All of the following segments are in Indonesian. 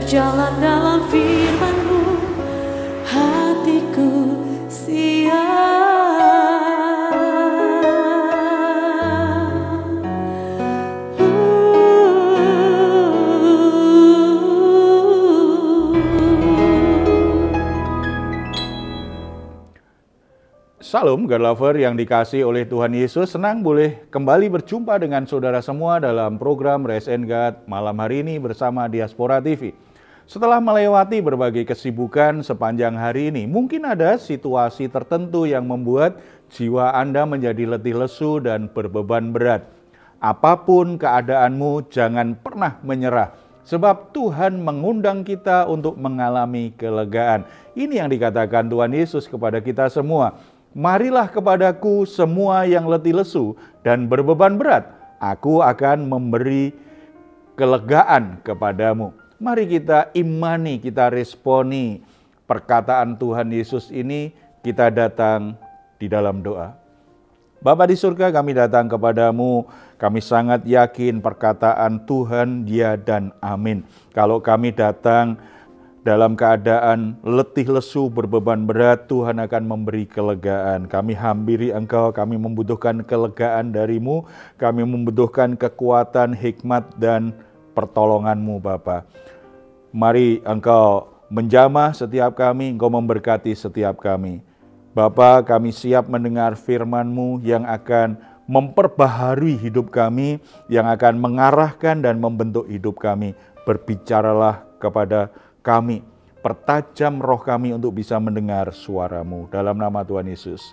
berjalan dalam firman-Mu, hatiku siap. Salam God Lover yang dikasih oleh Tuhan Yesus, senang boleh kembali berjumpa dengan saudara semua dalam program Rest and God malam hari ini bersama Diaspora TV. Setelah melewati berbagai kesibukan sepanjang hari ini, mungkin ada situasi tertentu yang membuat jiwa Anda menjadi letih lesu dan berbeban berat. Apapun keadaanmu, jangan pernah menyerah. Sebab Tuhan mengundang kita untuk mengalami kelegaan. Ini yang dikatakan Tuhan Yesus kepada kita semua. Marilah kepadaku semua yang letih lesu dan berbeban berat, aku akan memberi kelegaan kepadamu. Mari kita imani, kita responi perkataan Tuhan Yesus ini, kita datang di dalam doa. Bapa di surga, kami datang kepadamu, kami sangat yakin perkataan Tuhan ya dan amin. Kalau kami datang dalam keadaan letih lesu berbeban berat, Tuhan akan memberi kelegaan. Kami hampiri Engkau, kami membutuhkan kelegaan dari-Mu, kami membutuhkan kekuatan, hikmat, dan pertolongan-Mu Bapa. Mari Engkau menjamah setiap kami, Engkau memberkati setiap kami. Bapa, kami siap mendengar firman-Mu yang akan memperbaharui hidup kami, yang akan mengarahkan dan membentuk hidup kami. Berbicaralah kepada kami, pertajam roh kami untuk bisa mendengar suara-Mu. Dalam nama Tuhan Yesus,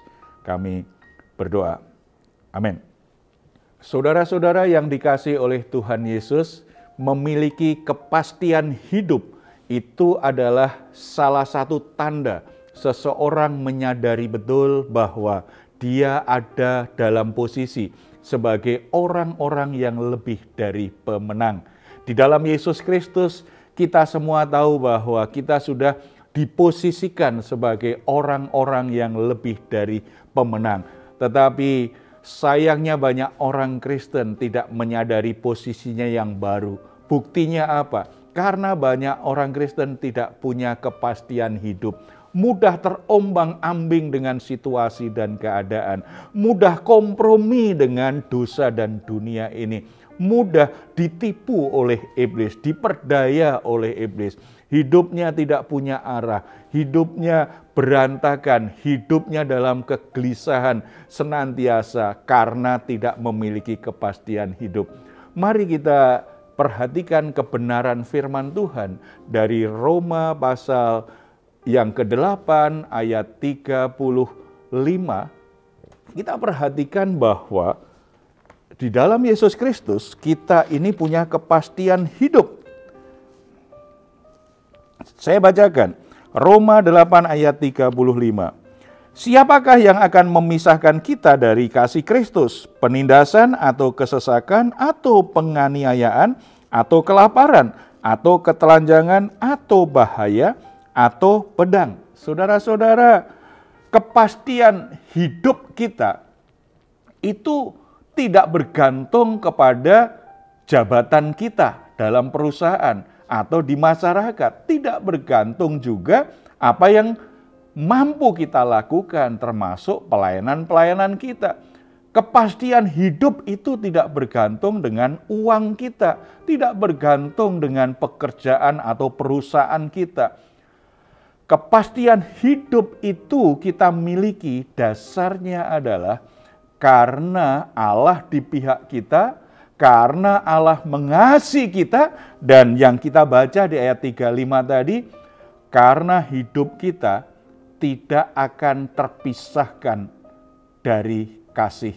kami berdoa. Amin. Saudara-saudara yang dikasihi oleh Tuhan Yesus, memiliki kepastian hidup itu adalah salah satu tanda seseorang menyadari betul bahwa dia ada dalam posisi sebagai orang-orang yang lebih dari pemenang. Di dalam Yesus Kristus, kita semua tahu bahwa kita sudah diposisikan sebagai orang-orang yang lebih dari pemenang. Tetapi sayangnya banyak orang Kristen tidak menyadari posisinya yang baru. Buktinya apa? Karena banyak orang Kristen tidak punya kepastian hidup. Mudah terombang-ambing dengan situasi dan keadaan. Mudah kompromi dengan dosa dan dunia ini. Mudah ditipu oleh iblis, diperdaya oleh iblis. Hidupnya tidak punya arah, hidupnya berantakan, hidupnya dalam kegelisahan senantiasa karena tidak memiliki kepastian hidup. Mari kita perhatikan kebenaran firman Tuhan dari Roma pasal yang ke-8 ayat 35. Kita perhatikan bahwa di dalam Yesus Kristus, kita ini punya kepastian hidup. Saya bacakan, Roma 8 ayat 35. Siapakah yang akan memisahkan kita dari kasih Kristus? Penindasan atau kesesakan atau penganiayaan atau kelaparan atau ketelanjangan atau bahaya atau pedang. Saudara-saudara, kepastian hidup kita itu tidak bergantung kepada jabatan kita dalam perusahaan atau di masyarakat. Tidak bergantung juga apa yang mampu kita lakukan termasuk pelayanan-pelayanan kita. Kepastian hidup itu tidak bergantung dengan uang kita, tidak bergantung dengan pekerjaan atau perusahaan kita. Kepastian hidup itu kita miliki dasarnya adalah karena Allah di pihak kita, karena Allah mengasihi kita, dan yang kita baca di ayat 35 tadi, karena hidup kita tidak akan terpisahkan dari kasih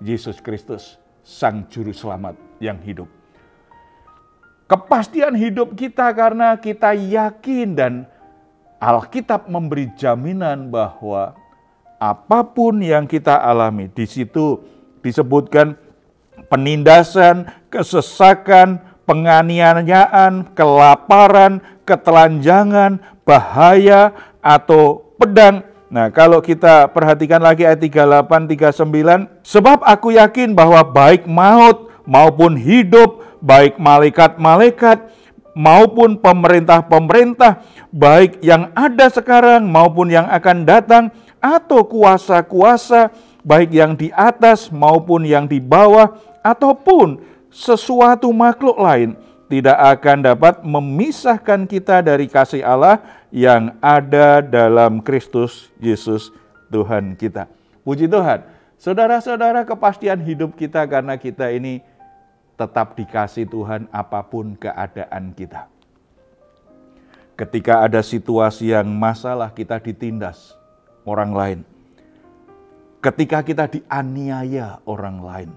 Yesus Kristus, Sang Juru Selamat yang hidup. Kepastian hidup kita karena kita yakin dan Alkitab memberi jaminan bahwa apapun yang kita alami, di situ disebutkan penindasan, kesesakan, penganiayaan, kelaparan, ketelanjangan, bahaya, atau pedang. Nah, kalau kita perhatikan lagi ayat 38, 39, sebab aku yakin bahwa baik maut maupun hidup, baik malaikat-malaikat, maupun pemerintah-pemerintah, baik yang ada sekarang maupun yang akan datang, atau kuasa-kuasa, baik yang di atas maupun yang di bawah, ataupun sesuatu makhluk lain, tidak akan dapat memisahkan kita dari kasih Allah yang ada dalam Kristus Yesus Tuhan kita. Puji Tuhan. Saudara-saudara, kepastian hidup kita karena kita ini tetap dikasih Tuhan apapun keadaan kita. Ketika ada situasi yang masalah, kita ditindas orang lain. Ketika kita dianiaya orang lain.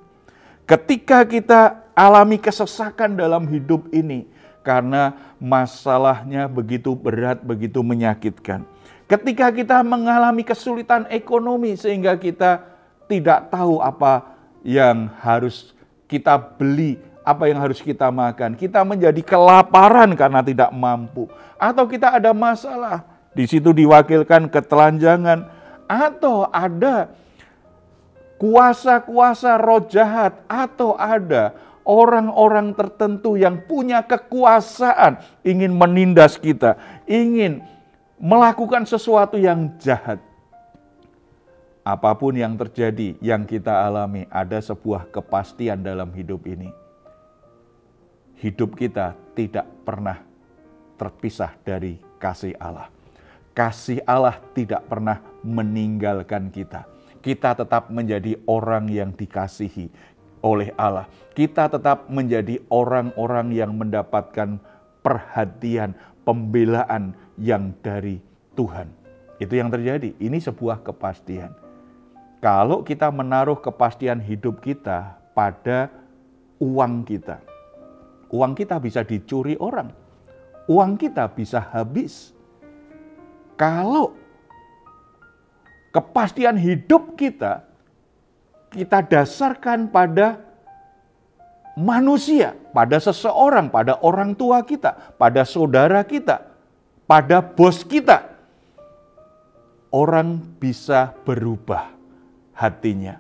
Ketika kita alami kesesakan dalam hidup ini karena masalahnya begitu berat, begitu menyakitkan. Ketika kita mengalami kesulitan ekonomi sehingga kita tidak tahu apa yang harus kita beli, apa yang harus kita makan. Kita menjadi kelaparan karena tidak mampu. Atau kita ada masalah, di situ diwakilkan ketelanjangan. Atau ada kuasa-kuasa roh jahat. Atau ada orang-orang tertentu yang punya kekuasaan ingin menindas kita. Ingin melakukan sesuatu yang jahat. Apapun yang terjadi, yang kita alami, ada sebuah kepastian dalam hidup ini. Hidup kita tidak pernah terpisah dari kasih Allah. Kasih Allah tidak pernah meninggalkan kita. Kita tetap menjadi orang yang dikasihi oleh Allah. Kita tetap menjadi orang-orang yang mendapatkan perhatian, pembelaan yang dari Tuhan. Itu yang terjadi. Ini sebuah kepastian. Kalau kita menaruh kepastian hidup kita pada uang kita bisa dicuri orang, uang kita bisa habis. Kalau kepastian hidup kita dasarkan pada manusia, pada seseorang, pada orang tua kita, pada saudara kita, pada bos kita, orang bisa berubah hatinya.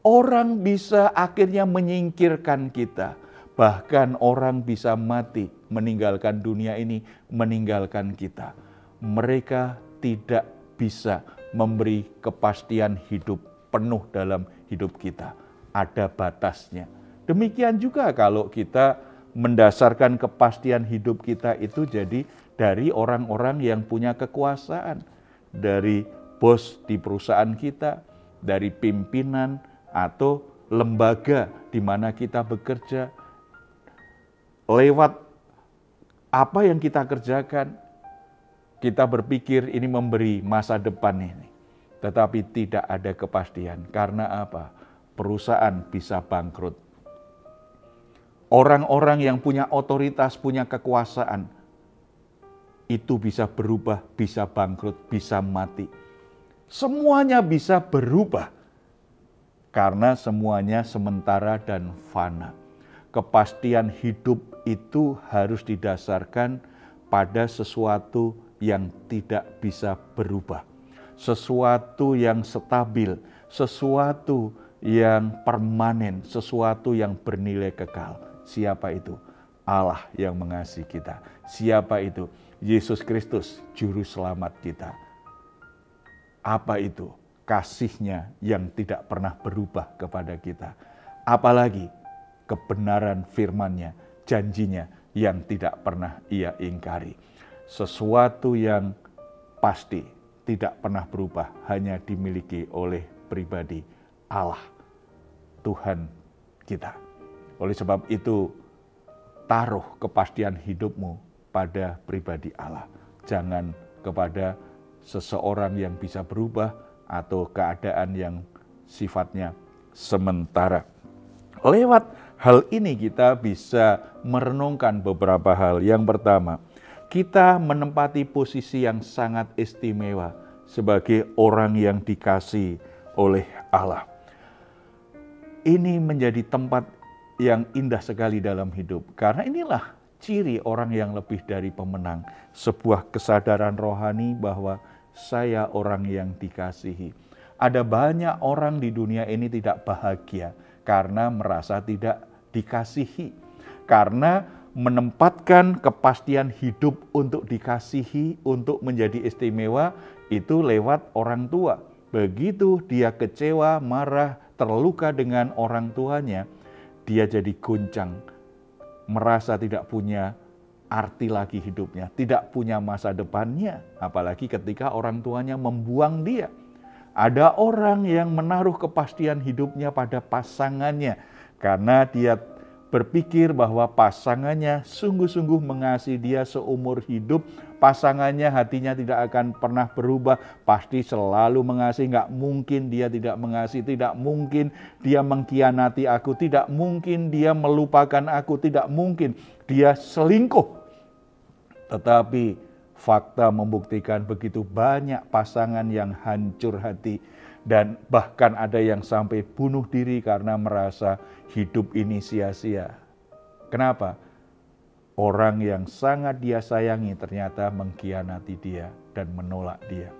Orang bisa akhirnya menyingkirkan kita. Bahkan orang bisa mati, meninggalkan dunia ini, meninggalkan kita. Mereka tidak bisa memberi kepastian hidup penuh dalam hidup kita. Ada batasnya. Demikian juga kalau kita mendasarkan kepastian hidup kita itu jadi dari orang-orang yang punya kekuasaan. Dari bos di perusahaan kita, dari pimpinan atau lembaga di mana kita bekerja, lewat apa yang kita kerjakan, kita berpikir ini memberi masa depan ini. Tetapi tidak ada kepastian. Karena apa? Perusahaan bisa bangkrut. Orang-orang yang punya otoritas, punya kekuasaan, itu bisa berubah, bisa bangkrut, bisa mati. Semuanya bisa berubah karena semuanya sementara dan fana. Kepastian hidup itu harus didasarkan pada sesuatu yang tidak bisa berubah. Sesuatu yang stabil, sesuatu yang permanen, sesuatu yang bernilai kekal. Siapa itu? Allah yang mengasihi kita. Siapa itu? Yesus Kristus, Juru Selamat kita. Apa itu? Kasih-Nya yang tidak pernah berubah kepada kita. Apalagi kebenaran firman-Nya, janji-Nya yang tidak pernah Ia ingkari. Sesuatu yang pasti tidak pernah berubah, hanya dimiliki oleh pribadi Allah, Tuhan kita. Oleh sebab itu, taruh kepastian hidupmu pada pribadi Allah. Jangan kepada seseorang yang bisa berubah atau keadaan yang sifatnya sementara. Lewat hal ini kita bisa merenungkan beberapa hal. Yang pertama, kita menempati posisi yang sangat istimewa sebagai orang yang dikasihi oleh Allah. Ini menjadi tempat yang indah sekali dalam hidup. Karena inilah ciri orang yang lebih dari pemenang. Sebuah kesadaran rohani bahwa saya orang yang dikasihi. Ada banyak orang di dunia ini tidak bahagia karena merasa tidak dikasihi. Karena menempatkan kepastian hidup untuk dikasihi, untuk menjadi istimewa, itu lewat orang tua. Begitu dia kecewa, marah, terluka dengan orang tuanya, dia jadi goncang, merasa tidak punya arti lagi hidupnya, tidak punya masa depannya, apalagi ketika orang tuanya membuang dia. Ada orang yang menaruh kepastian hidupnya pada pasangannya karena dia berpikir bahwa pasangannya sungguh-sungguh mengasihi dia seumur hidup. Pasangannya hatinya tidak akan pernah berubah, pasti selalu mengasihi. Nggak mungkin dia tidak mengasihi, tidak mungkin dia mengkhianati aku, tidak mungkin dia melupakan aku, tidak mungkin dia selingkuh. Tetapi fakta membuktikan begitu banyak pasangan yang hancur hati dan bahkan ada yang sampai bunuh diri karena merasa hidup ini sia-sia. Kenapa? Orang yang sangat dia sayangi ternyata mengkhianati dia dan menolak dia.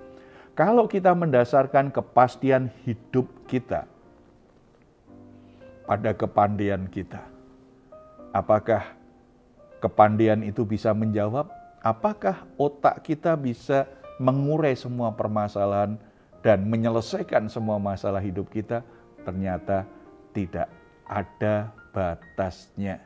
Kalau kita mendasarkan kepastian hidup kita pada kepandaian kita, apakah kepandaian itu bisa menjawab? Apakah otak kita bisa mengurai semua permasalahan dan menyelesaikan semua masalah hidup kita? Ternyata tidak, ada batasnya.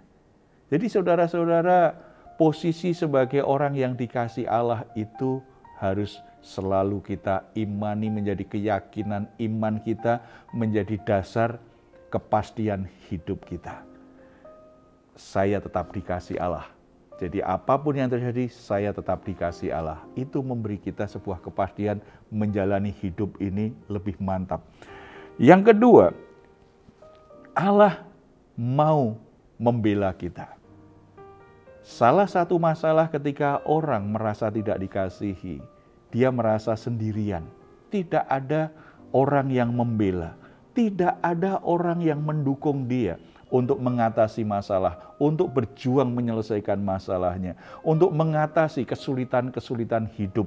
Jadi saudara-saudara, posisi sebagai orang yang dikasih Allah itu harus selalu kita imani, menjadi keyakinan iman kita, menjadi dasar kepastian hidup kita. Saya tetap dikasih Allah. Jadi apapun yang terjadi, saya tetap dikasih Allah. Itu memberi kita sebuah kepastian menjalani hidup ini lebih mantap. Yang kedua, Allah mau membela kita. Salah satu masalah ketika orang merasa tidak dikasihi, dia merasa sendirian. Tidak ada orang yang membela, tidak ada orang yang mendukung dia untuk mengatasi masalah, untuk berjuang menyelesaikan masalahnya, untuk mengatasi kesulitan-kesulitan hidup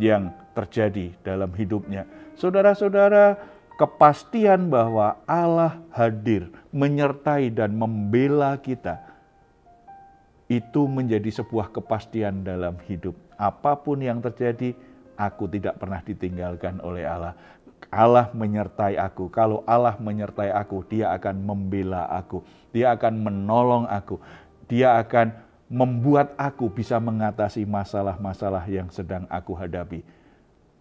yang terjadi dalam hidupnya. Saudara-saudara, kepastian bahwa Allah hadir, menyertai dan membela kita, itu menjadi sebuah kepastian dalam hidup. Apapun yang terjadi, aku tidak pernah ditinggalkan oleh Allah. Allah menyertai aku. Kalau Allah menyertai aku, Dia akan membela aku. Dia akan menolong aku. Dia akan membuat aku bisa mengatasi masalah-masalah yang sedang aku hadapi.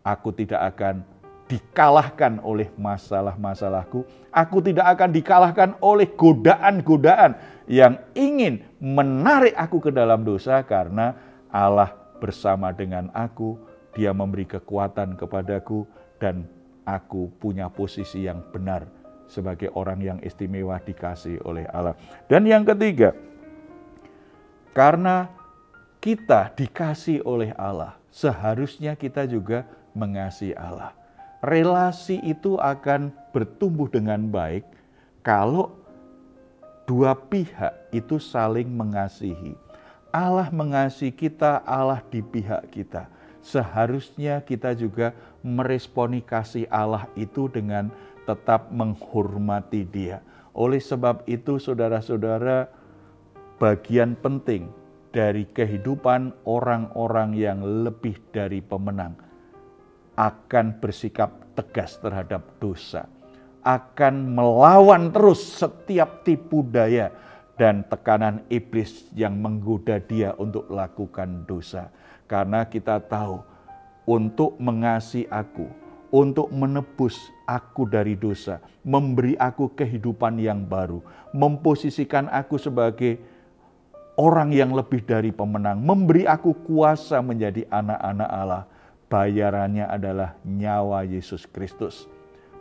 Aku tidak akan dikalahkan oleh masalah-masalahku. Aku tidak akan dikalahkan oleh godaan-godaan yang ingin menarik aku ke dalam dosa, karena Allah bersama dengan aku. Dia memberi kekuatan kepadaku dan aku punya posisi yang benar sebagai orang yang istimewa dikasih oleh Allah. Dan yang ketiga, karena kita dikasih oleh Allah, seharusnya kita juga mengasihi Allah. Relasi itu akan bertumbuh dengan baik kalau dua pihak itu saling mengasihi. Allah mengasihi kita, Allah di pihak kita. Seharusnya kita juga meresponi kasih Allah itu dengan tetap menghormati Dia. Oleh sebab itu, saudara-saudara, bagian penting dari kehidupan orang-orang yang lebih dari pemenang akan bersikap tegas terhadap dosa, akan melawan terus setiap tipu daya dan tekanan iblis yang menggoda dia untuk lakukan dosa. Karena kita tahu, untuk mengasihi aku, untuk menebus aku dari dosa, memberi aku kehidupan yang baru, memposisikan aku sebagai orang yang lebih dari pemenang, memberi aku kuasa menjadi anak-anak Allah, bayarannya adalah nyawa Yesus Kristus.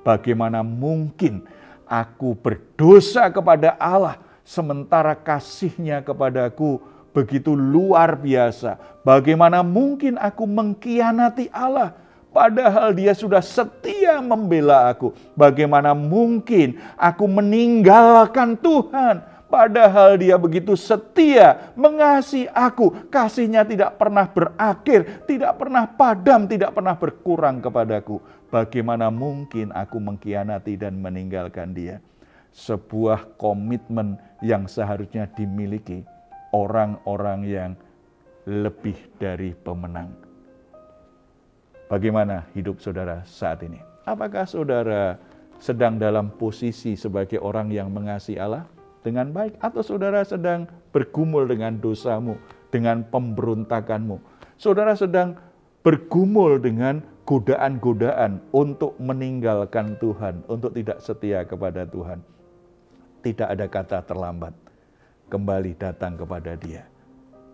Bagaimana mungkin aku berdosa kepada Allah sementara kasih-Nya kepadaku begitu luar biasa? Bagaimana mungkin aku mengkhianati Allah padahal Dia sudah setia membela aku? Bagaimana mungkin aku meninggalkan Tuhan padahal Dia begitu setia mengasihi aku? Kasih-Nya tidak pernah berakhir, tidak pernah padam, tidak pernah berkurang kepadaku. Bagaimana mungkin aku mengkhianati dan meninggalkan Dia? Sebuah komitmen yang seharusnya dimiliki orang-orang yang lebih dari pemenang. Bagaimana hidup saudara saat ini? Apakah saudara sedang dalam posisi sebagai orang yang mengasihi Allah dengan baik? Atau saudara sedang bergumul dengan dosamu, dengan pemberontakanmu? Saudara sedang bergumul dengan godaan-godaan untuk meninggalkan Tuhan, untuk tidak setia kepada Tuhan. Tidak ada kata terlambat. Kembali datang kepada Dia.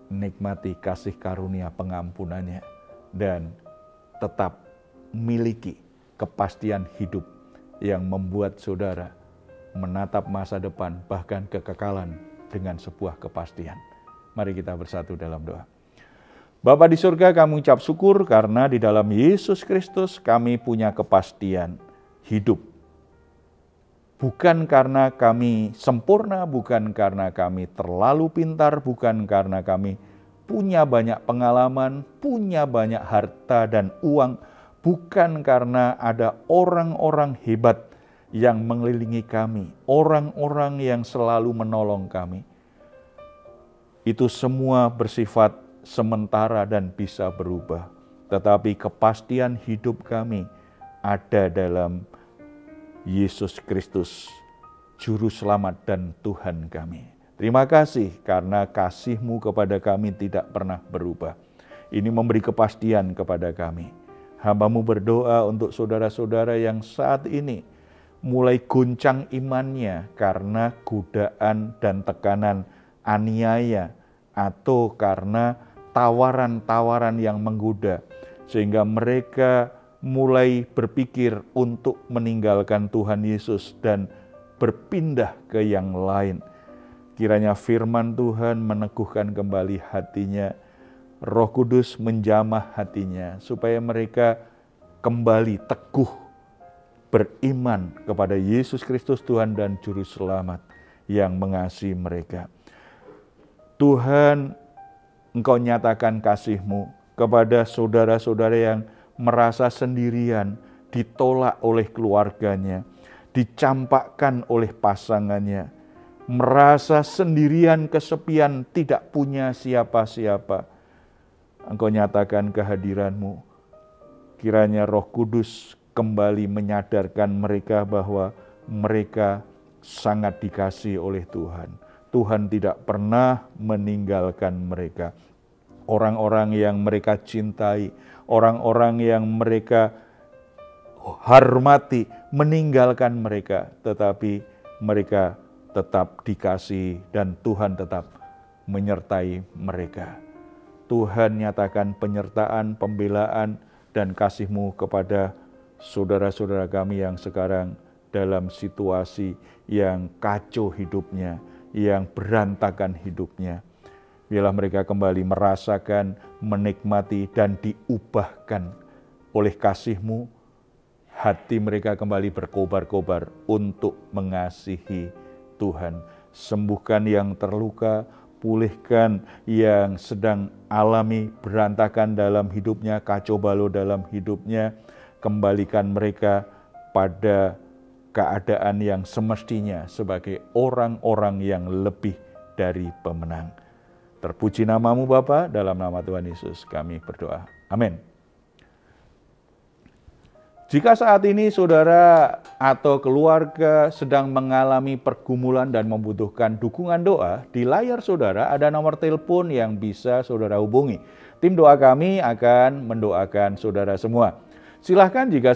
Nikmati kasih karunia pengampunannya. Dan tetap miliki kepastian hidup yang membuat saudara menatap masa depan, bahkan kekekalan dengan sebuah kepastian. Mari kita bersatu dalam doa. Bapa di surga, kami ucap syukur karena di dalam Yesus Kristus kami punya kepastian hidup. Bukan karena kami sempurna, bukan karena kami terlalu pintar, bukan karena kami punya banyak pengalaman, punya banyak harta dan uang, bukan karena ada orang-orang hebat yang mengelilingi kami, orang-orang yang selalu menolong kami. Itu semua bersifat sementara dan bisa berubah. Tetapi kepastian hidup kami ada dalam Yesus Kristus, Juru Selamat dan Tuhan kami. Terima kasih karena kasih-Mu kepada kami tidak pernah berubah. Ini memberi kepastian kepada kami. Hamba-Mu berdoa untuk saudara-saudara yang saat ini mulai goncang imannya karena godaan dan tekanan aniaya atau karena tawaran-tawaran yang menggoda, sehingga mereka mulai berpikir untuk meninggalkan Tuhan Yesus dan berpindah ke yang lain. Kiranya firman Tuhan meneguhkan kembali hatinya, Roh Kudus menjamah hatinya, supaya mereka kembali teguh beriman kepada Yesus Kristus Tuhan dan Juru Selamat yang mengasihi mereka. Tuhan, Engkau nyatakan kasih-Mu kepada saudara-saudara yang merasa sendirian, ditolak oleh keluarganya, dicampakkan oleh pasangannya, merasa sendirian, kesepian, tidak punya siapa-siapa. Engkau nyatakan kehadiran-Mu. Kiranya Roh Kudus kembali menyadarkan mereka bahwa mereka sangat dikasihi oleh Tuhan. Tuhan tidak pernah meninggalkan mereka. Orang-orang yang mereka cintai, orang-orang yang mereka hormati, meninggalkan mereka, tetapi mereka tetap dikasihi dan Tuhan tetap menyertai mereka. Tuhan nyatakan penyertaan, pembelaan, dan kasih-Mu kepada saudara-saudara kami yang sekarang dalam situasi yang kacau hidupnya, yang berantakan hidupnya. Biarlah mereka kembali merasakan, menikmati, dan diubahkan oleh kasih-Mu. Hati mereka kembali berkobar-kobar untuk mengasihi Tuhan. Sembuhkan yang terluka, pulihkan yang sedang alami berantakan dalam hidupnya, kacau balau dalam hidupnya. Kembalikan mereka pada keadaan yang semestinya sebagai orang-orang yang lebih dari pemenang. Terpuji nama-Mu Bapa, dalam nama Tuhan Yesus kami berdoa. Amin. Jika saat ini saudara atau keluarga sedang mengalami pergumulan dan membutuhkan dukungan doa, di layar saudara ada nomor telepon yang bisa saudara hubungi. Tim doa kami akan mendoakan saudara semua. Silahkan jika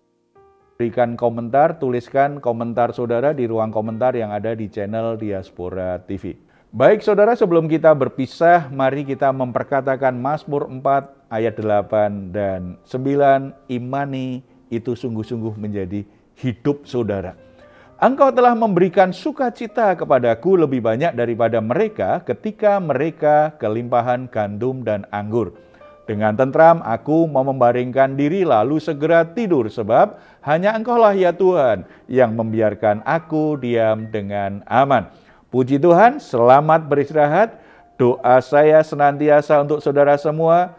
berikan komentar, tuliskan komentar saudara di ruang komentar yang ada di channel Diaspora TV. Baik saudara, sebelum kita berpisah, mari kita memperkatakan Mazmur 4 ayat 8 dan 9, imani itu sungguh-sungguh menjadi hidup saudara. Engkau telah memberikan sukacita kepadaku lebih banyak daripada mereka ketika mereka kelimpahan gandum dan anggur. Dengan tentram aku mau membaringkan diri lalu segera tidur, sebab hanya Engkaulah ya Tuhan yang membiarkan aku diam dengan aman. Puji Tuhan, selamat beristirahat. Doa saya senantiasa untuk saudara semua,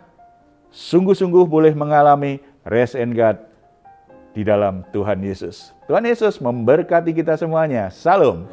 sungguh-sungguh boleh mengalami rest and God di dalam Tuhan Yesus. Tuhan Yesus memberkati kita semuanya. Salam.